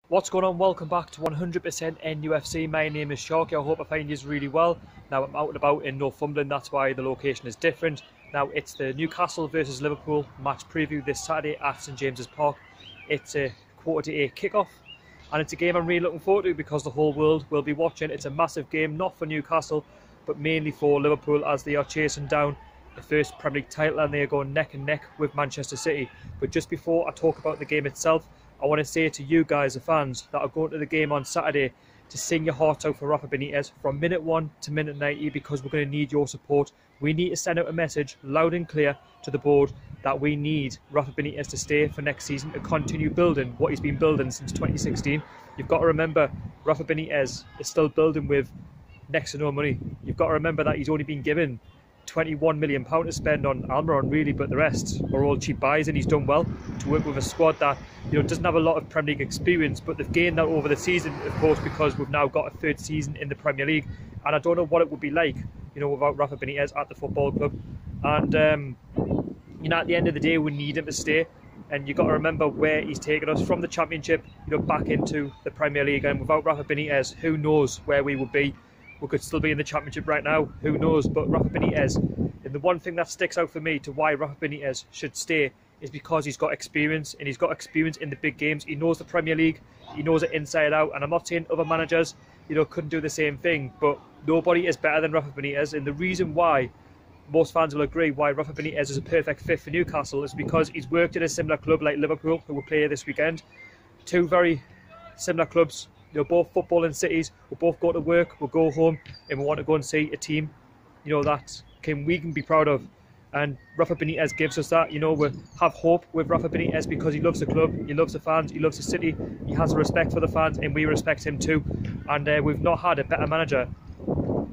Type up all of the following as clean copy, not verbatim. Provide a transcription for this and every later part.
What's going on? Welcome back to 100% NUFC. My name is Sharky. I hope I find you really well. Now I'm out and about in Northumberland, that's why the location is different. Now it's the Newcastle versus Liverpool match preview this Saturday at St James's Park. It's a 7:45 kickoff and it's a game I'm really looking forward to because the whole world will be watching. It's a massive game, not for Newcastle but mainly for Liverpool as they are chasing down the first Premier League title and they are going neck and neck with Manchester City. But just before I talk about the game itself, I want to say to you guys, the fans that are going to the game on Saturday, to sing your hearts out for Rafa Benitez from minute 1 to minute 90 because we're going to need your support. We need to send out a message loud and clear to the board that we need Rafa Benitez to stay for next season to continue building what he's been building since 2016. You've got to remember Rafa Benitez is still building with next to no money. You've got to remember that he's only been given £21 million to spend on Almiron really, but the rest are all cheap buys, and he's done well to work with a squad that doesn't have a lot of Premier League experience, but they've gained that over the season, of course, because we've now got a third season in the Premier League, and I don't know what it would be like without Rafa Benitez at the football club. And at the end of the day we need him to stay, and you've got to remember where he's taken us from the Championship back into the Premier League, and without Rafa Benitez, who knows where we would be. We could still be in the Championship right now, who knows. But Rafa Benitez, and the one thing that sticks out for me to why Rafa Benitez should stay is because he's got experience, and he's got experience in the big games. He knows the Premier League, he knows it inside out, and I'm not saying other managers couldn't do the same thing, but nobody is better than Rafa Benitez. And the reason why most fans will agree why Rafa Benitez is a perfect fit for Newcastle is because he's worked at a similar club like Liverpool, who will play this weekend. Two very similar clubs. Both footballing cities. We'll both go to work, we'll go home, and we want to go and see a team that we can be proud of. And Rafa Benitez gives us that. We have hope with Rafa Benitez because he loves the club, he loves the fans, he loves the city, he has a respect for the fans, and we respect him too. And we've not had a better manager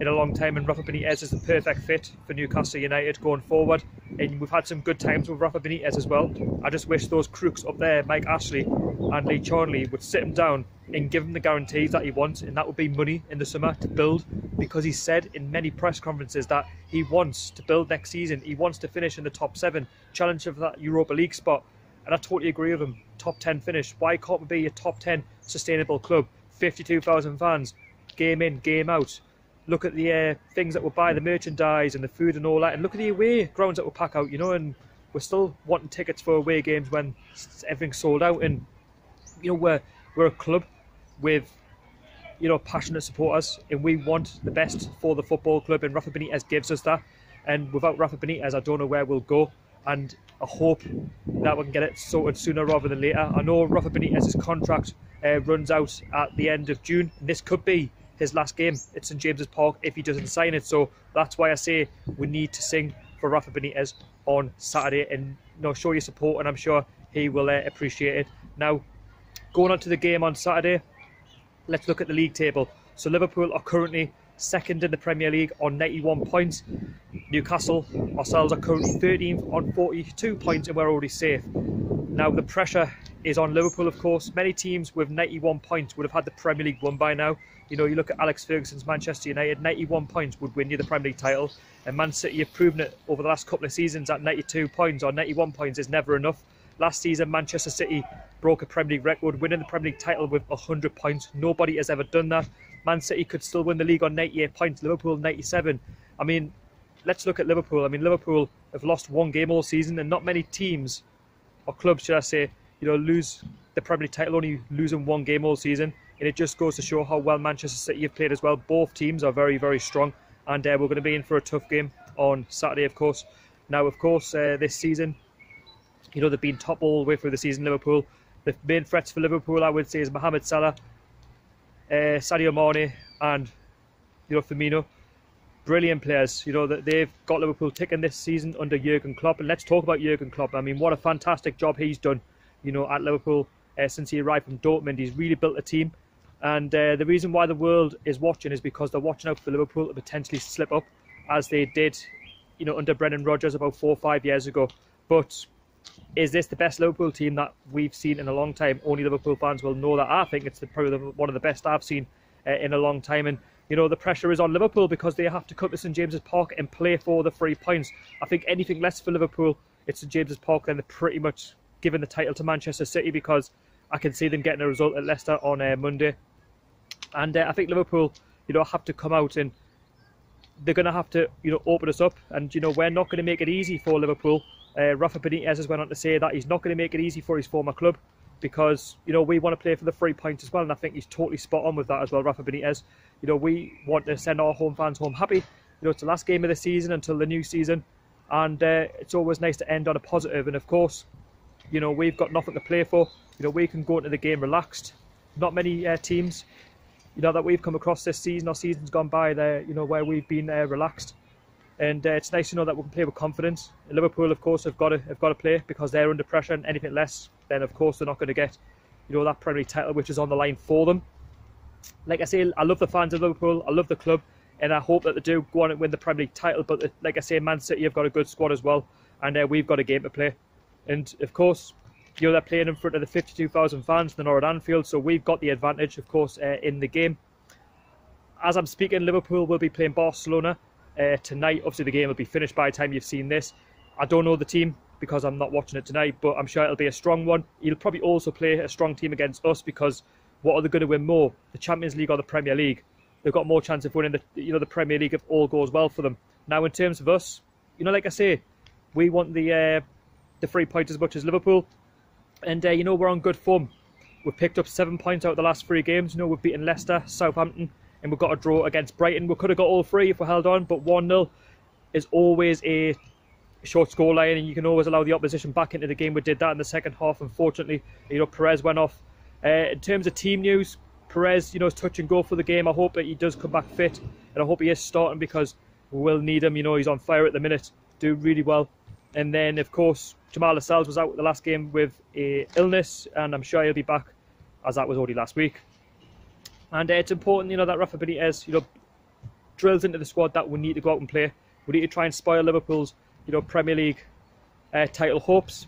in a long time, and Rafa Benitez is the perfect fit for Newcastle United going forward. And we've had some good times with Rafa Benitez as well. I just wish those crooks up there, Mike Ashley and Lee Charnley, would sit him down and give him the guarantees that he wants, and that would be money in the summer to build, because he said in many press conferences that he wants to build next season. He wants to finish in the top 7, challenge for that Europa League spot, and I totally agree with him. Top 10 finish. Why can't we be a top 10 sustainable club? 52,000 fans, game in, game out. Look at the things that we'll buy, the merchandise and the food and all that, and look at the away grounds that we'll pack out, and we're still wanting tickets for away games when everything's sold out. And we're a club with passionate supporters, and we want the best for the football club, and Rafa Benitez gives us that. And without Rafa Benitez, I don't know where we'll go, and I hope that we can get it sorted sooner rather than later. I know Rafa Benitez's contract runs out at the end of June, and this could be his last game at St James's Park if he doesn't sign it. So that's why I say we need to sing for Rafa Benitez on Saturday and show your support, and I'm sure he will appreciate it. Now, going on to the game on Saturday, let's look at the league table. So Liverpool are currently second in the Premier League on 91 points. Newcastle, ourselves, are currently 13th on 42 points, and we're already safe. Now the pressure is on Liverpool, of course. Many teams with 91 points would have had the Premier League won by now. You look at Alex Ferguson's Manchester United, 91 points would win you the Premier League title. And Man City have proven it over the last couple of seasons that 92 points or 91 points is never enough. Last season, Manchester City broke a Premier League record, winning the Premier League title with 100 points. Nobody has ever done that. Man City could still win the league on 98 points, Liverpool 97. I mean, let's look at Liverpool. I mean, Liverpool have lost one game all season, and not many teams, or clubs should I say, lose the Premier League title, only losing one game all season. And it just goes to show how well Manchester City have played as well. Both teams are very, very strong, and we're going to be in for a tough game on Saturday, of course. Now, of course, this season, they've been top all the way through the season, Liverpool. The main threats for Liverpool, I would say, is Mohamed Salah, Sadio Mane, and Firmino. Brilliant players. That they've got Liverpool ticking this season under Jurgen Klopp. And let's talk about Jurgen Klopp. I mean, what a fantastic job he's done, at Liverpool since he arrived from Dortmund. He's really built a team. And the reason why the world is watching is because they're watching out for Liverpool to potentially slip up, as they did, under Brendan Rodgers about 4 or 5 years ago. But is this the best Liverpool team that we've seen in a long time? Only Liverpool fans will know that. I think it's probably one of the best I've seen in a long time. And the pressure is on Liverpool because they have to come to St James's Park and play for the 3 points. I think anything less for Liverpool, it's St James's Park, then they're pretty much giving the title to Manchester City, because I can see them getting a result at Leicester on Monday. And I think Liverpool, have to come out and they're going to have to, open us up. And, we're not going to make it easy for Liverpool. Rafa Benitez has went on to say that he's not going to make it easy for his former club because, we want to play for the 3 points as well. And I think he's totally spot on with that as well, Rafa Benitez. We want to send our home fans home happy. It's the last game of the season until the new season. And it's always nice to end on a positive. And, of course, we've got nothing to play for. We can go into the game relaxed. Not many teams that we've come across this season or seasons gone by there, where we've been relaxed, and it's nice to know that we can play with confidence. Liverpool, of course, have got to play because they're under pressure, and anything less, then of course they're not going to get, that Premier League title which is on the line for them. Like I say, I love the fans of Liverpool, I love the club, and I hope that they do go on and win the Premier League title. But like I say, Man City have got a good squad as well, and we've got a game to play, and of course. They're playing in front of the 52,000 fans, they're not at Anfield, so we've got the advantage, of course, in the game. As I'm speaking, Liverpool will be playing Barcelona tonight. Obviously, the game will be finished by the time you've seen this. I don't know the team because I'm not watching it tonight, but I'm sure it'll be a strong one. He'll probably also play a strong team against us because what are they going to win more, the Champions League or the Premier League? They've got more chance of winning the Premier League if all goes well for them. Now, in terms of us, like I say, we want the 3 points as much as Liverpool. And, we're on good form. We've picked up 7 points out of the last 3 games. We've beaten Leicester, Southampton, and we've got a draw against Brighton. We could have got all 3 if we held on, but 1-0 is always a short scoreline, and you can always allow the opposition back into the game. We did that in the second half. Unfortunately, Perez went off. In terms of team news, Perez, is touch and go for the game. I hope that he does come back fit, and I hope he is starting because we will need him. He's on fire at the minute, doing really well. And then, of course, Jamal Lascelles was out the last game with a illness, and I'm sure he'll be back, as that was already last week. And it's important, that Rafa Benitez, drills into the squad that we need to go out and play. We need to try and spoil Liverpool's, Premier League title hopes.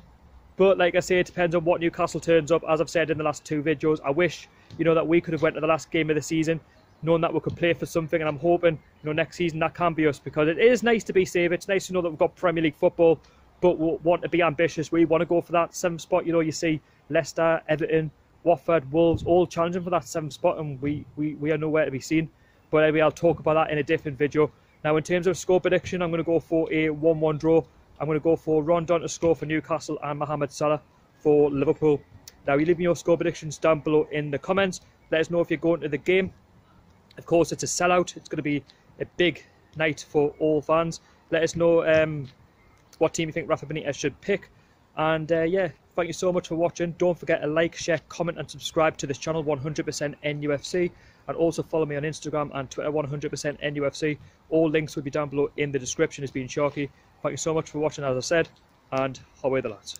But like I say, it depends on what Newcastle turns up. As I've said in the last 2 videos, I wish, that we could have went to the last game of the season, knowing that we could play for something, and I'm hoping, next season that can be us, because it is nice to be safe. It's nice to know that we've got Premier League football, but we want to be ambitious. We want to go for that 7th spot. You see Leicester, Everton, Watford, Wolves all challenging for that 7th spot, and we are nowhere to be seen. But anyway, I'll talk about that in a different video. Now, in terms of score prediction, I'm going to go for a 1-1 draw. I'm going to go for Rondon to score for Newcastle and Mohamed Salah for Liverpool. Now, you leave me your score predictions down below in the comments. Let us know if you're going to the game. Of course, it's a sellout. It's going to be a big night for all fans. Let us know what team you think Rafa Benitez should pick. And yeah, thank you so much for watching. Don't forget to like, share, comment and subscribe to this channel, 100% NUFC. And also follow me on Instagram and Twitter, 100% NUFC. All links will be down below in the description. It's been Sharky. Thank you so much for watching, as I said. And away the lads.